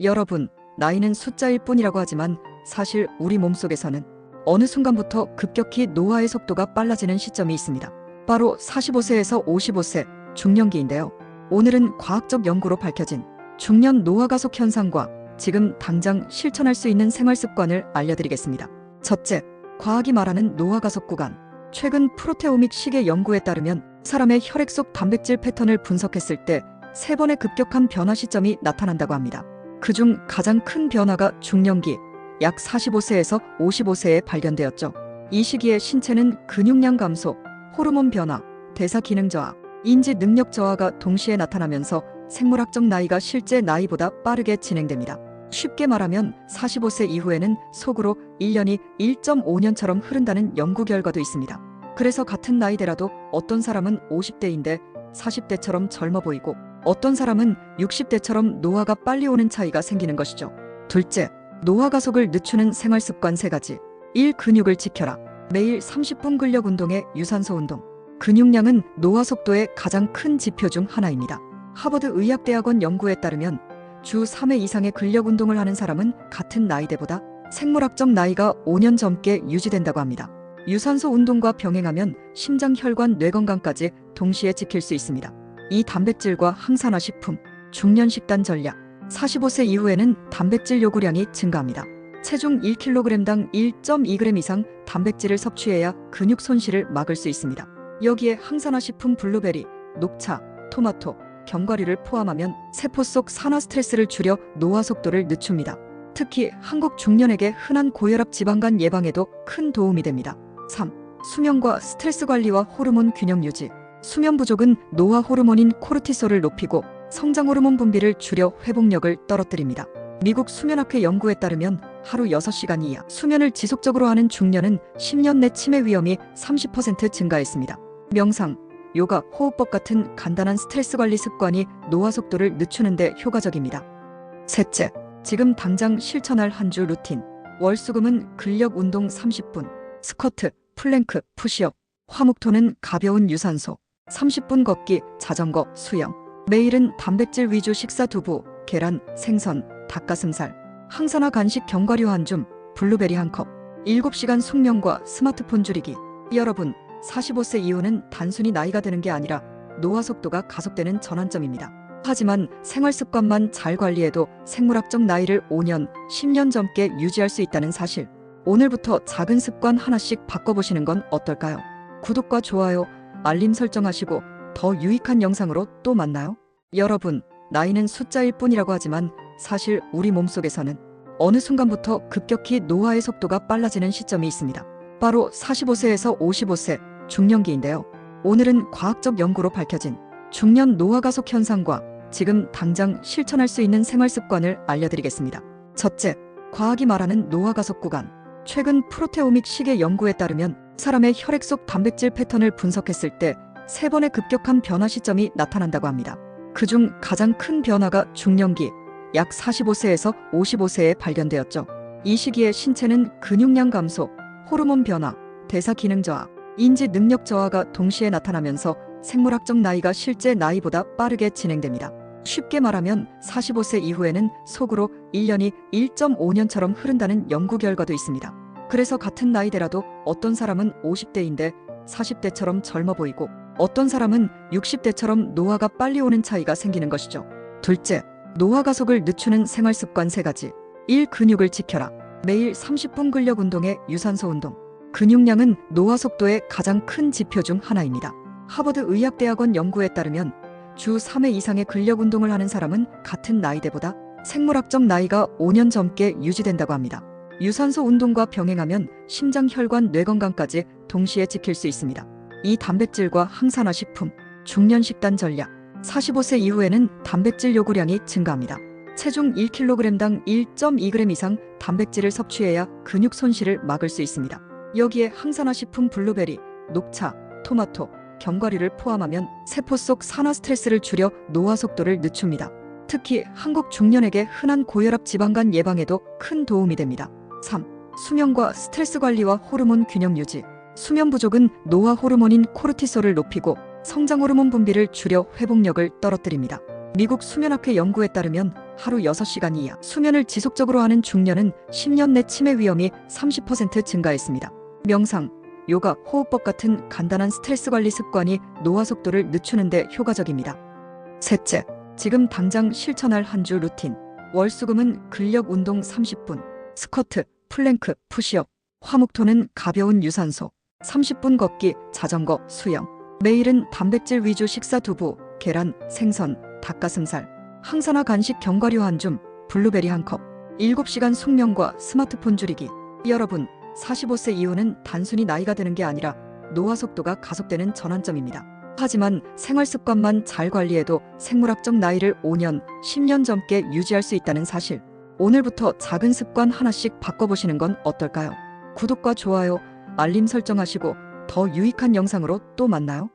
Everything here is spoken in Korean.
여러분, 나이는 숫자일 뿐이라고 하지만 사실 우리 몸속에서는 어느 순간부터 급격히 노화의 속도가 빨라지는 시점이 있습니다. 바로 45세에서 55세 중년기인데요. 오늘은 과학적 연구로 밝혀진 중년 노화 가속 현상과 지금 당장 실천할 수 있는 생활 습관을 알려드리겠습니다. 첫째, 과학이 말하는 노화 가속 구간. 최근 프로테오믹 시계 연구에 따르면 사람의 혈액 속 단백질 패턴을 분석했을 때 3번의 급격한 변화 시점이 나타난다고 합니다. 그중 가장 큰 변화가 중년기, 약 45세에서 55세에 발견되었죠. 이 시기에 신체는 근육량 감소, 호르몬 변화, 대사 기능 저하, 인지 능력 저하가 동시에 나타나면서 생물학적 나이가 실제 나이보다 빠르게 진행됩니다. 쉽게 말하면 45세 이후에는 속으로 1년이 1.5년처럼 흐른다는 연구 결과도 있습니다. 그래서 같은 나이대라도 어떤 사람은 50대인데 40대처럼 젊어 보이고 어떤 사람은 60대처럼 노화가 빨리 오는 차이가 생기는 것이죠. 둘째, 노화 가속을 늦추는 생활 습관 3가지. 1. 근육을 지켜라. 매일 30분 근력 운동에 유산소 운동. 근육량은 노화 속도의 가장 큰 지표 중 하나입니다. 하버드 의학대학원 연구에 따르면 주 3회 이상의 근력 운동을 하는 사람은 같은 나이대보다 생물학적 나이가 5년 젊게 유지된다고 합니다. 유산소 운동과 병행하면 심장, 혈관, 뇌 건강까지 동시에 지킬 수 있습니다. 이 단백질과 항산화 식품, 중년 식단 전략. 45세 이후에는 단백질 요구량이 증가합니다. 체중 1kg당 1.2g 이상 단백질을 섭취해야 근육 손실을 막을 수 있습니다. 여기에 항산화 식품 블루베리, 녹차, 토마토, 견과류를 포함하면 세포 속 산화 스트레스를 줄여 노화 속도를 늦춥니다. 특히 한국 중년에게 흔한 고혈압 지방간 예방에도 큰 도움이 됩니다. 3. 수면과 스트레스 관리와 호르몬 균형 유지. 수면 부족은 노화 호르몬인 코르티솔을 높이고 성장 호르몬 분비를 줄여 회복력을 떨어뜨립니다. 미국 수면학회 연구에 따르면 하루 6시간 이하 수면을 지속적으로 하는 중년은 10년 내 치매 위험이 30% 증가했습니다. 명상, 요가, 호흡법 같은 간단한 스트레스 관리 습관이 노화 속도를 늦추는 데 효과적입니다. 셋째, 지금 당장 실천할 한 주 루틴. 월수금은 근력 운동 30분, 스쿼트, 플랭크, 푸시업, 화목토는 가벼운 유산소, 30분 걷기, 자전거, 수영. 매일은 단백질 위주 식사 두부, 계란, 생선, 닭가슴살, 항산화 간식 견과류 한 줌, 블루베리 한 컵. 7시간 숙면과 스마트폰 줄이기. 여러분, 45세 이후는 단순히 나이가 드는 게 아니라 노화 속도가 가속되는 전환점입니다. 하지만 생활 습관만 잘 관리해도 생물학적 나이를 5년, 10년 젊게 유지할 수 있다는 사실. 오늘부터 작은 습관 하나씩 바꿔보시는 건 어떨까요? 구독과 좋아요, 알림 설정하시고 더 유익한 영상으로 또 만나요. 여러분, 나이는 숫자일 뿐이라고 하지만 사실 우리 몸속에서는 어느 순간부터 급격히 노화의 속도가 빨라지는 시점이 있습니다. 바로 45세에서 55세 중년기인데요. 오늘은 과학적 연구로 밝혀진 중년 노화 가속 현상과 지금 당장 실천할 수 있는 생활 습관을 알려드리겠습니다. 첫째, 과학이 말하는 노화 가속 구간. 최근 프로테오믹 시계 연구에 따르면 사람의 혈액 속 단백질 패턴을 분석했을 때 3번의 급격한 변화 시점이 나타난다고 합니다. 그중 가장 큰 변화가 중년기, 약 45세에서 55세에 발견되었죠. 이 시기에 신체는 근육량 감소, 호르몬 변화, 대사 기능 저하, 인지 능력 저하가 동시에 나타나면서 생물학적 나이가 실제 나이보다 빠르게 진행됩니다. 쉽게 말하면 45세 이후에는 속으로 1년이 1.5년처럼 흐른다는 연구 결과도 있습니다. 그래서 같은 나이대라도 어떤 사람은 50대인데 40대처럼 젊어 보이고 어떤 사람은 60대처럼 노화가 빨리 오는 차이가 생기는 것이죠. 둘째, 노화 가속을 늦추는 생활 습관 3가지. 1. 근육을 지켜라. 매일 30분 근력 운동에 유산소 운동. 근육량은 노화 속도의 가장 큰 지표 중 하나입니다. 하버드 의학대학원 연구에 따르면 주 3회 이상의 근력 운동을 하는 사람은 같은 나이대보다 생물학적 나이가 5년 젊게 유지된다고 합니다. 유산소 운동과 병행하면 심장, 혈관, 뇌 건강까지 동시에 지킬 수 있습니다. 이 단백질과 항산화 식품, 중년 식단 전략. 45세 이후에는 단백질 요구량이 증가합니다. 체중 1kg당 1.2g 이상 단백질을 섭취해야 근육 손실을 막을 수 있습니다. 여기에 항산화 식품 블루베리, 녹차, 토마토, 견과류를 포함하면 세포 속 산화 스트레스를 줄여 노화 속도를 늦춥니다. 특히 한국 중년에게 흔한 고혈압 지방간 예방에도 큰 도움이 됩니다. 3. 수면과 스트레스 관리와 호르몬 균형 유지. 수면 부족은 노화 호르몬인 코르티솔을 높이고 성장 호르몬 분비를 줄여 회복력을 떨어뜨립니다. 미국 수면학회 연구에 따르면 하루 6시간 이하 수면을 지속적으로 하는 중년은 10년 내 치매 위험이 30% 증가했습니다. 명상, 요가, 호흡법 같은 간단한 스트레스 관리 습관이 노화 속도를 늦추는 데 효과적입니다. 셋째, 지금 당장 실천할 한 주 루틴. 월수금은 근력 운동 30분, 스쿼트, 플랭크, 푸시업, 화목토는 가벼운 유산소, 30분 걷기, 자전거, 수영. 매일은 단백질 위주 식사 두부, 계란, 생선, 닭가슴살, 항산화 간식 견과류 한 줌, 블루베리 한 컵. 7시간 숙면과 스마트폰 줄이기. 여러분, 45세 이후는 단순히 나이가 드는 게 아니라 노화 속도가 가속되는 전환점입니다. 하지만 생활 습관만 잘 관리해도 생물학적 나이를 5년, 10년 젊게 유지할 수 있다는 사실. 오늘부터 작은 습관 하나씩 바꿔보시는 건 어떨까요? 구독과 좋아요, 알림 설정하시고 더 유익한 영상으로 또 만나요.